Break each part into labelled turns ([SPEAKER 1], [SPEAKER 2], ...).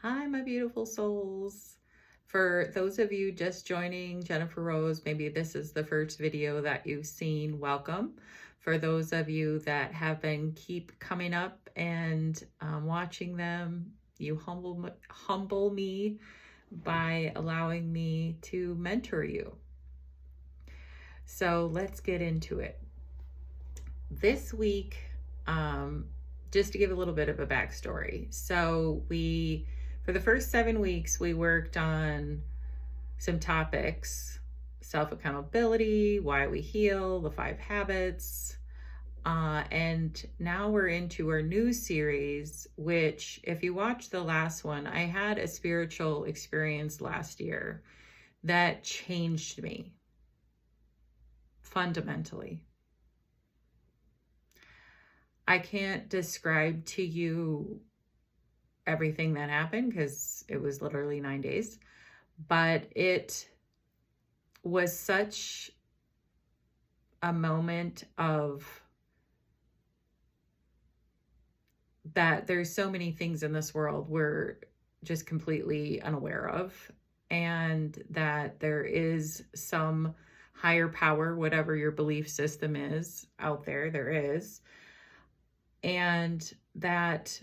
[SPEAKER 1] Hi, my beautiful souls. For those of you just joining Jennifer Rose, maybe this is the first video that you've seen, welcome. For those of you that have been keep coming up and watching them, you humble me by allowing me to mentor you. So let's get into it. This week, just to give a little bit of a backstory. So for the first 7 weeks, we worked on some topics: self-accountability, why we heal, the 5 habits. And now we're into our new series, which if you watch the last one, I had a spiritual experience last year that changed me fundamentally. I can't describe to you everything that happened because it was literally 9 days, but it was such a moment of that there's so many things in this world we're just completely unaware of, and that there is some higher power, whatever your belief system is out there, there is. And that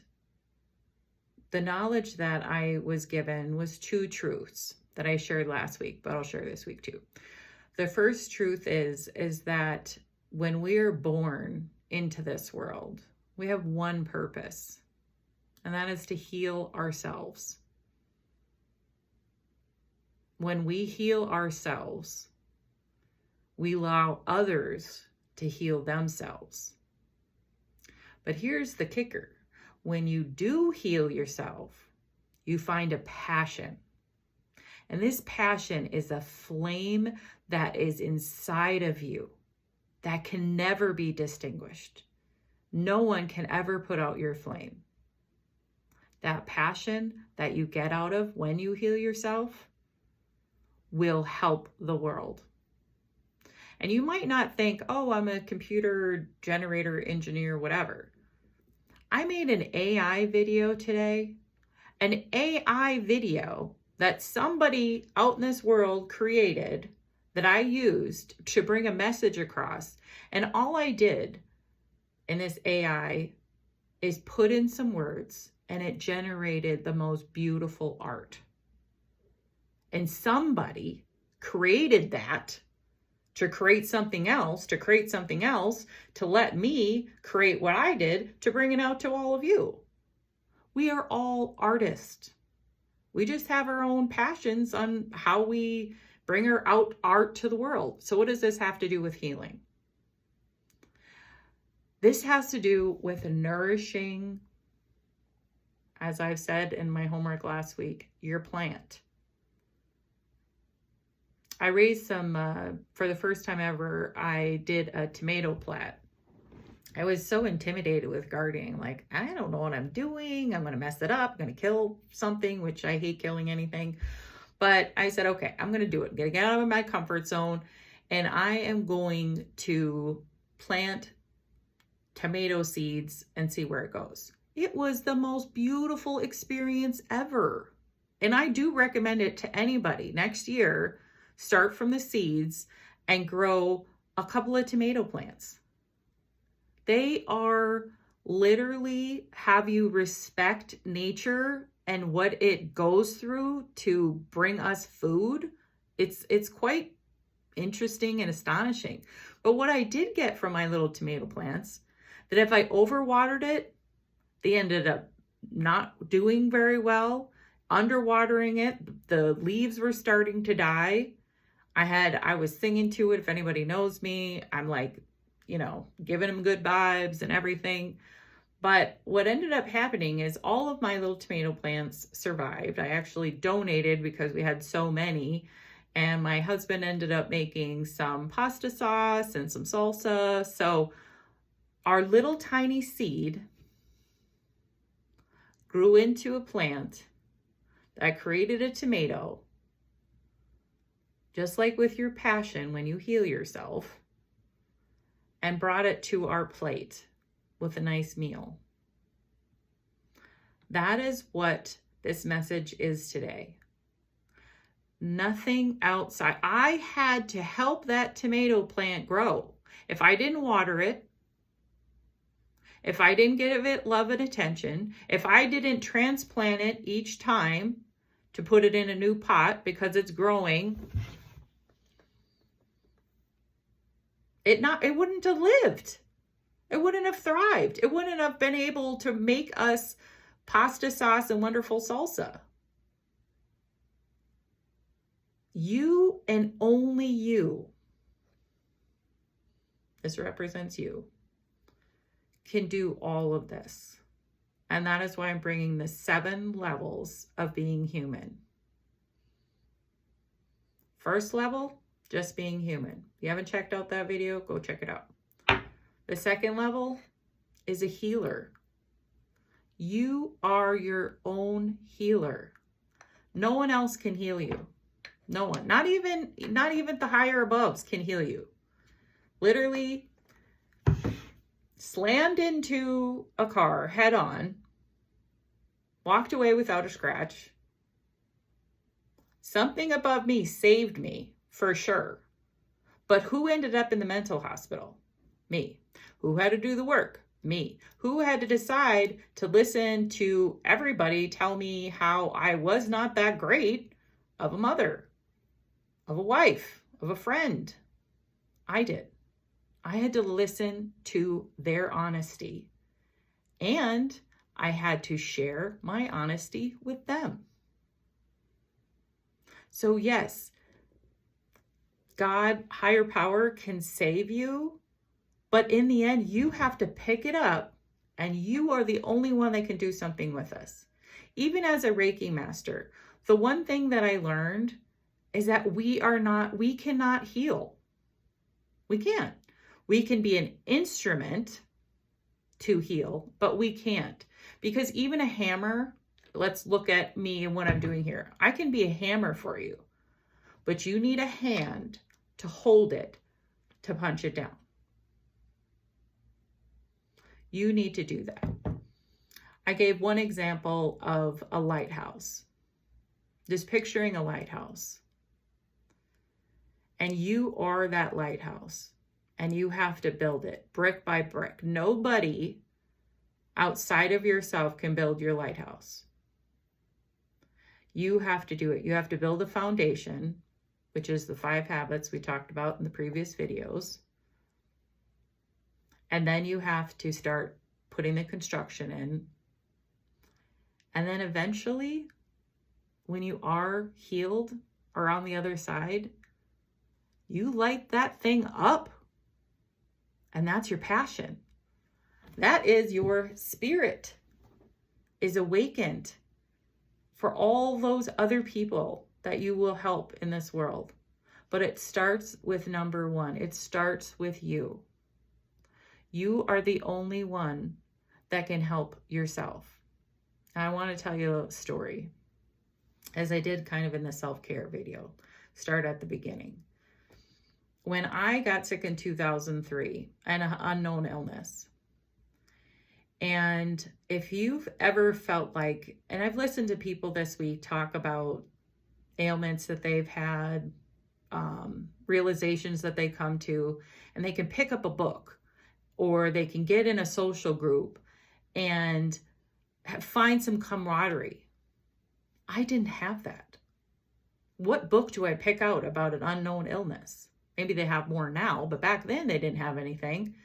[SPEAKER 1] the knowledge that I was given was 2 truths that I shared last week, but I'll share this week too. The first truth is that when we are born into this world, we have one purpose, and that is to heal ourselves. When we heal ourselves, we allow others to heal themselves. But here's the kicker. When you do heal yourself, you find a passion. And this passion is a flame that is inside of you that can never be distinguished. No one can ever put out your flame. That passion that you get out of when you heal yourself will help the world. And you might not think, oh, I'm a computer generator engineer, whatever. I made an AI video today, an AI video that somebody out in this world created that I used to bring a message across. And all I did in this AI is put in some words, and it generated the most beautiful art. And somebody created that to create something else, to let me create what I did to bring it out to all of you. We are all artists. We just have our own passions on how we bring our art to the world. So what does this have to do with healing? This has to do with nourishing, as I've said in my homework last week, your plant. I raised some, for the first time ever, I did a tomato plant. I was so intimidated with gardening. Like, I don't know what I'm doing. I'm going to mess it up. I'm going to kill something, which I hate killing anything. But I said, okay, I'm going to do it. I'm going to get out of my comfort zone. And I am going to plant tomato seeds and see where it goes. It was the most beautiful experience ever. And I do recommend it to anybody. Next year, start from the seeds and grow a couple of tomato plants. They are literally have you respect nature and what it goes through to bring us food. It's quite interesting and astonishing. But what I did get from my little tomato plants, that if I overwatered it, they ended up not doing very well. Underwatering it, the leaves were starting to die. I was singing to it. If anybody knows me, I'm like, giving them good vibes and everything. But what ended up happening is all of my little tomato plants survived. I actually donated because we had so many. And my husband ended up making some pasta sauce and some salsa. So our little tiny seed grew into a plant that created a tomato. Just like with your passion when you heal yourself, and brought it to our plate with a nice meal. That is what this message is today. Nothing outside. I had to help that tomato plant grow. If I didn't water it, if I didn't give it love and attention, if I didn't transplant it each time to put it in a new pot because it's growing, it wouldn't have lived. It wouldn't have thrived. It wouldn't have been able to make us pasta sauce and wonderful salsa. You and only you, this represents you, can do all of this. And that is why I'm bringing the 7 levels of being human. First level, just being human. If you haven't checked out that video, go check it out. The second level is a healer. You are your own healer. No one else can heal you. No one. Not even the higher aboves can heal you. Literally slammed into a car head on, walked away without a scratch. Something above me saved me, for sure. But who ended up in the mental hospital? Me. Who had to do the work? Me. Who had to decide to listen to everybody tell me how I was not that great of a mother, of a wife, of a friend? I did. I had to listen to their honesty, and I had to share my honesty with them. So yes, God, higher power can save you, but in the end, you have to pick it up, and you are the only one that can do something with us. Even as a Reiki master, the one thing that I learned is that we cannot heal. We can't. We can be an instrument to heal, but we can't. Because even a hammer, let's look at me and what I'm doing here. I can be a hammer for you, but you need a hand to hold it, to punch it down. You need to do that. I gave one example of a lighthouse. Just picturing a lighthouse. And you are that lighthouse. And you have to build it brick by brick. Nobody outside of yourself can build your lighthouse. You have to do it. You have to build a foundation, which is the 5 habits we talked about in the previous videos. And then you have to start putting the construction in. And then eventually, when you are healed or on the other side, you light that thing up. And that's your passion. That is your spirit is awakened for all those other people that you will help in this world. But it starts with number 1. It starts with you. You are the only one that can help yourself. Now, I want to tell you a story, as I did kind of in the self-care video. Start at the beginning. When I got sick in 2003, an unknown illness. And if you've ever felt like, and I've listened to people this week talk about ailments that they've had, realizations that they come to, and they can pick up a book or they can get in a social group and find some camaraderie. I didn't have that. What book do I pick out about an unknown illness? Maybe they have more now, but back then they didn't have anything.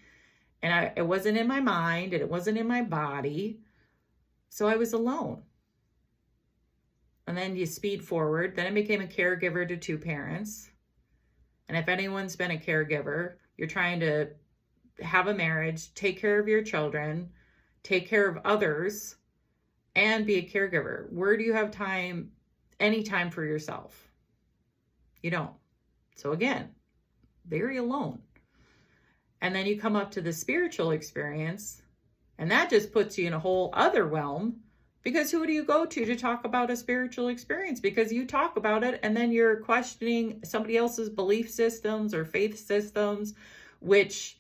[SPEAKER 1] And it wasn't in my mind and it wasn't in my body. So I was alone. And then you speed forward. Then I became a caregiver to 2 parents. And if anyone's been a caregiver, you're trying to have a marriage, take care of your children, take care of others, and be a caregiver. Where do you have time, any time for yourself? You don't. So again, very alone. And then you come up to the spiritual experience, and that just puts you in a whole other realm, because who do you go to talk about a spiritual experience? Because you talk about it and then you're questioning somebody else's belief systems or faith systems, which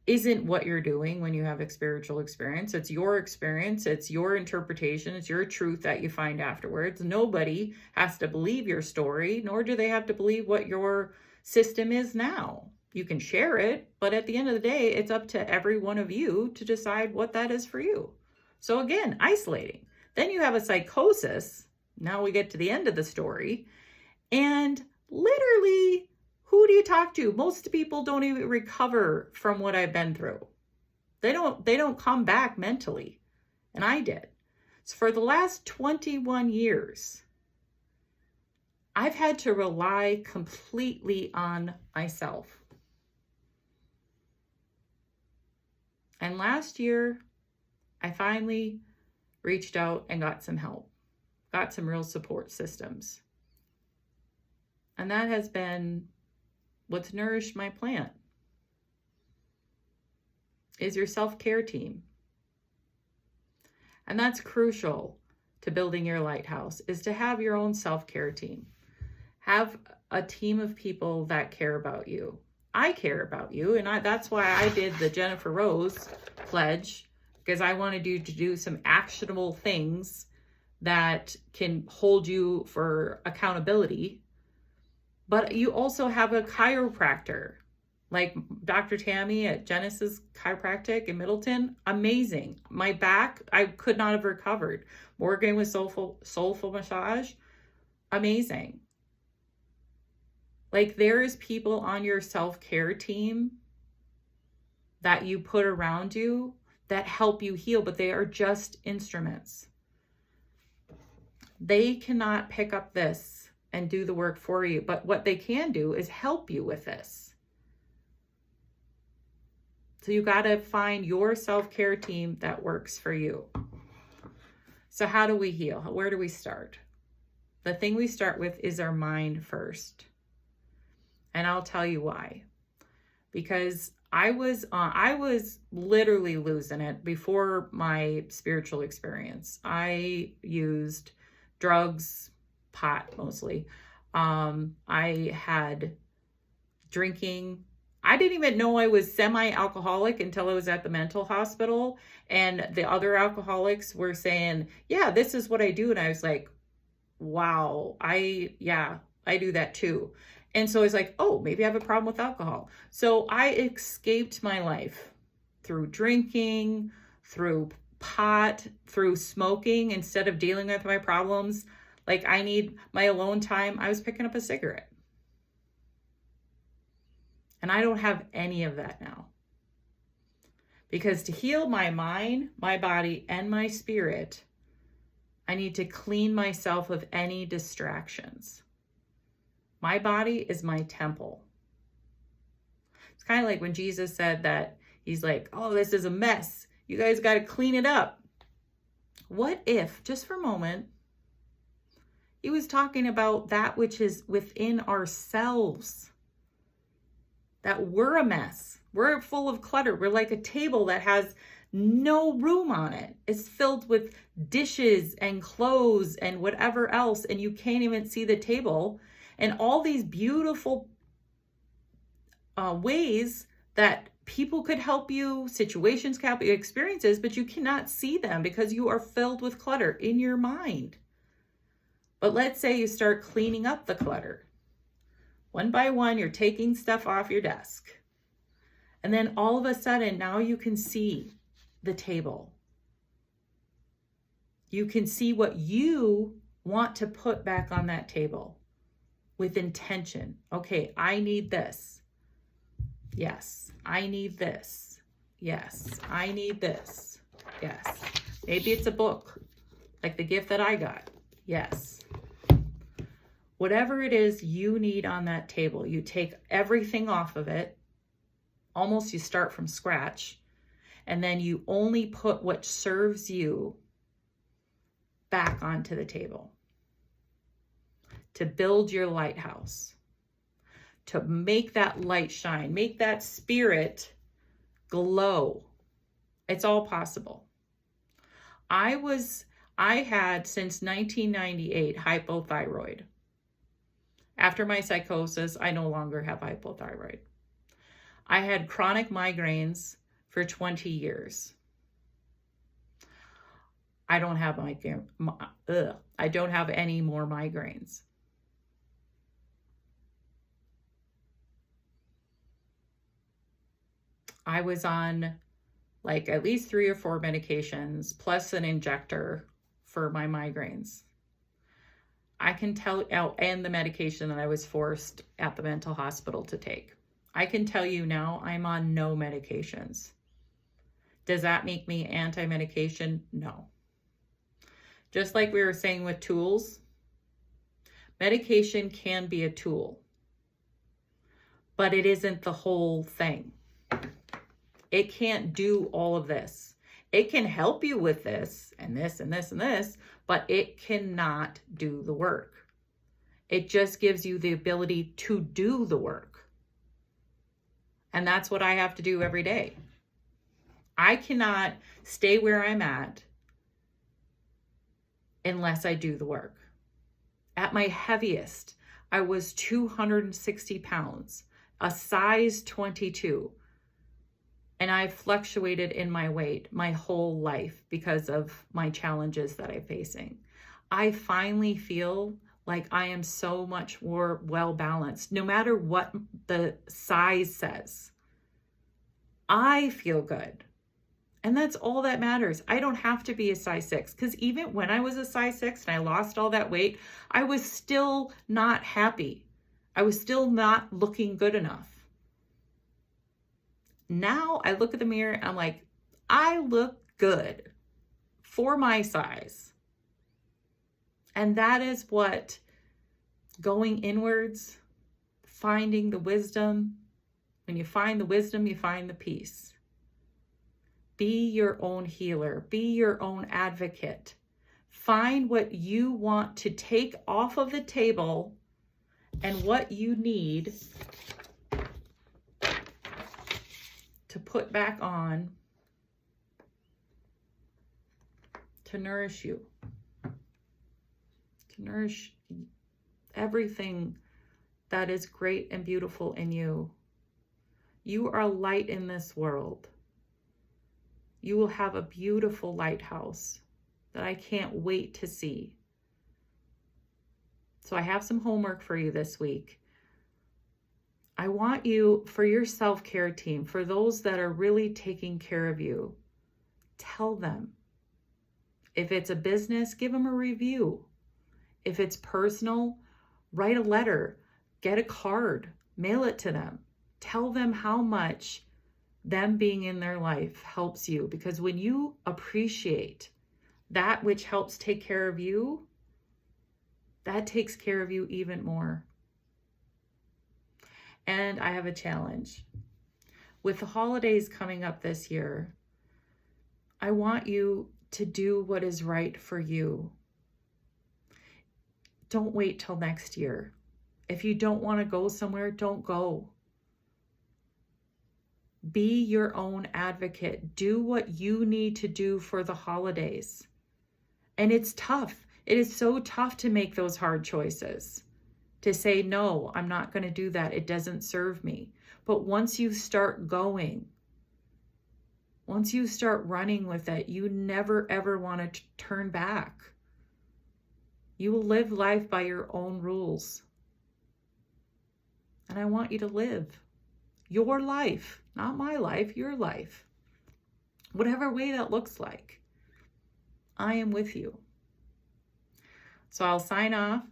[SPEAKER 1] isn't what you're doing when you have a spiritual experience. It's your experience. It's your interpretation. It's your truth that you find afterwards. Nobody has to believe your story, nor do they have to believe what your system is now. You can share it, but at the end of the day, it's up to every one of you to decide what that is for you. So again, isolating. Then you have a psychosis. Now we get to the end of the story. And literally, who do you talk to? Most people don't even recover from what I've been through. They don't come back mentally. And I did. So for the last 21 years, I've had to rely completely on myself. And last year, I finally reached out and got some help, got some real support systems. And that has been what's nourished my plant, is your self-care team. And that's crucial to building your lighthouse, is to have your own self-care team. Have a team of people that care about you. I care about you, and that's why I did the Jennifer Rose pledge, because I wanted you to do some actionable things that can hold you for accountability. But you also have a chiropractor, like Dr. Tammy at Genesis Chiropractic in Middleton. Amazing. My back, I could not have recovered. Morgan with soulful massage. Amazing. Like, there is people on your self-care team that you put around you that help you heal, but they are just instruments. They cannot pick up this and do the work for you, but what they can do is help you with this. So you got to find your self-care team that works for you. So how do we heal? Where do we start? The thing we start with is our mind first. And I'll tell you why. Because I was literally losing it before my spiritual experience. I used drugs, pot mostly. I had drinking. I didn't even know I was semi-alcoholic until I was at the mental hospital. And the other alcoholics were saying, yeah, this is what I do. And I was like, wow, I do that too. And so I was like, oh, maybe I have a problem with alcohol. So I escaped my life through drinking, through pot, through smoking. Instead of dealing with my problems, like I need my alone time, I was picking up a cigarette. And I don't have any of that now. Because to heal my mind, my body, and my spirit, I need to clean myself of any distractions. My body is my temple. It's kind of like when Jesus said that, he's like, oh, this is a mess. You guys got to clean it up. What if, just for a moment, he was talking about that which is within ourselves? That we're a mess. We're full of clutter. We're like a table that has no room on it. It's filled with dishes and clothes and whatever else, and you can't even see the table. And all these beautiful ways that people could help you, situations can help you, experiences, but you cannot see them because you are filled with clutter in your mind. But let's say you start cleaning up the clutter. One by one, you're taking stuff off your desk. And then all of a sudden, now you can see the table. You can see what you want to put back on that table with intention. Okay, I need this. Yes, I need this. Yes, I need this. Yes. Maybe it's a book, like the gift that I got. Yes. Whatever it is you need on that table, you take everything off of it. Almost you start from scratch. And then you only put what serves you back onto the table. To build your lighthouse. To make that light shine. Make that spirit glow. It's all possible. I had since 1998 hypothyroid. After my psychosis, I no longer have hypothyroid. I had chronic migraines for 20 years. I don't have I don't have any more migraines. I was on like at least 3 or 4 medications plus an injector for my migraines. I can tell, and the medication that I was forced at the mental hospital to take. I can tell you now I'm on no medications. Does that make me anti-medication? No. Just like we were saying with tools, medication can be a tool, but it isn't the whole thing. It can't do all of this. It can help you with this and this and this and this, but it cannot do the work. It just gives you the ability to do the work. And that's what I have to do every day. I cannot stay where I'm at unless I do the work. At my heaviest, I was 260 pounds, a size 22. And I've fluctuated in my weight my whole life because of my challenges that I'm facing. I finally feel like I am so much more well-balanced, no matter what the size says. I feel good. And that's all that matters. I don't have to be a size 6, because even when I was a size 6 and I lost all that weight, I was still not happy. I was still not looking good enough. Now I look at the mirror and I'm like, I look good for my size. And that is what going inwards, finding the wisdom. When you find the wisdom, you find the peace. Be your own healer. Be your own advocate. Find what you want to take off of the table and what you need to put back on to nourish you, to nourish everything that is great and beautiful in you. You are a light in this world. You will have a beautiful lighthouse that I can't wait to see. So I have some homework for you this week. I want you, for your self-care team, for those that are really taking care of you, tell them. If it's a business, give them a review. If it's personal, write a letter, get a card, mail it to them. Tell them how much them being in their life helps you. Because when you appreciate that which helps take care of you, that takes care of you even more. And I have a challenge. With the holidays coming up this year, I want you to do what is right for you. Don't wait till next year. If you don't want to go somewhere, don't go. Be your own advocate. Do what you need to do for the holidays. And it's tough. It is so tough to make those hard choices. To say, no, I'm not going to do that. It doesn't serve me. But once you start going, once you start running with it, you never, ever want to turn back. You will live life by your own rules. And I want you to live your life, not my life, your life. Whatever way that looks like, I am with you. So I'll sign off.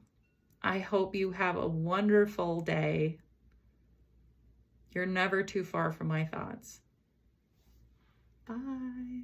[SPEAKER 1] I hope you have a wonderful day. You're never too far from my thoughts. Bye.